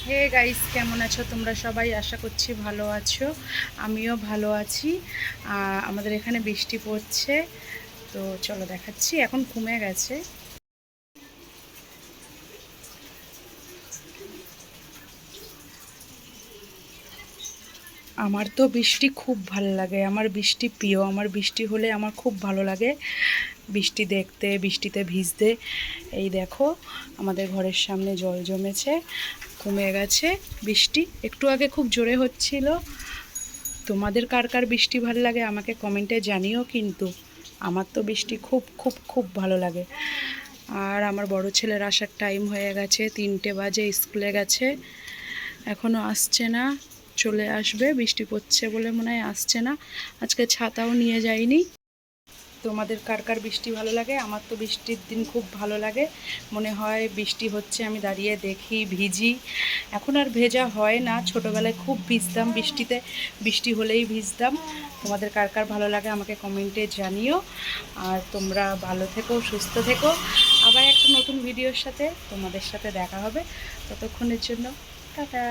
Hey guys, কেমন আছো তোমরা সবাই? আশা করছি ভালো আছো। আমিও ভালো আছি। আমাদের এখানে বৃষ্টি পড়ছে, তো চলো দেখাচ্ছি। এখন কমে গেছে। আমার তো বৃষ্টি খুব ভালো লাগে, আমার বৃষ্টি প্রিয়। আমার বৃষ্টি হলে আমার খুব ভালো লাগে বৃষ্টি দেখতে, বৃষ্টিতে ভিজতে। এই দেখো, আমাদের ঘরের সামনে জল জমেছে, কমে গেছে বৃষ্টি। একটু আগে খুব জোরে হচ্ছিল। তোমাদের কার কার বৃষ্টি ভালো লাগে আমাকে কমেন্টে জানিও কিন্তু। আমার তো বৃষ্টি খুব খুব খুব ভালো লাগে। আর আমার বড় ছেলের আসার টাইম হয়ে গেছে, 3টে বাজে, স্কুলে গেছে, এখনও আসছে না। চলে আসবে, বৃষ্টি পড়ছে বলে মনে হয় আসছে না। আজকে ছাতাও নিয়ে যায়নি। তোমাদের কার কার বৃষ্টি ভালো লাগে? আমার তো বৃষ্টির দিন খুব ভালো লাগে। মনে হয় বৃষ্টি হচ্ছে, আমি দাঁড়িয়ে দেখি, ভিজি। এখন আর ভেজা হয় না, ছোটোবেলায় খুব ভিজতাম বৃষ্টিতে, বৃষ্টি হলেই ভিজতাম। তোমাদের কার কার ভালো লাগে আমাকে কমেন্টে জানিও। আর তোমরা ভালো থেকো, সুস্থ থেকো। আবার একটা নতুন ভিডিওর সাথে তোমাদের সাথে দেখা হবে। ততক্ষণের জন্য টাটা।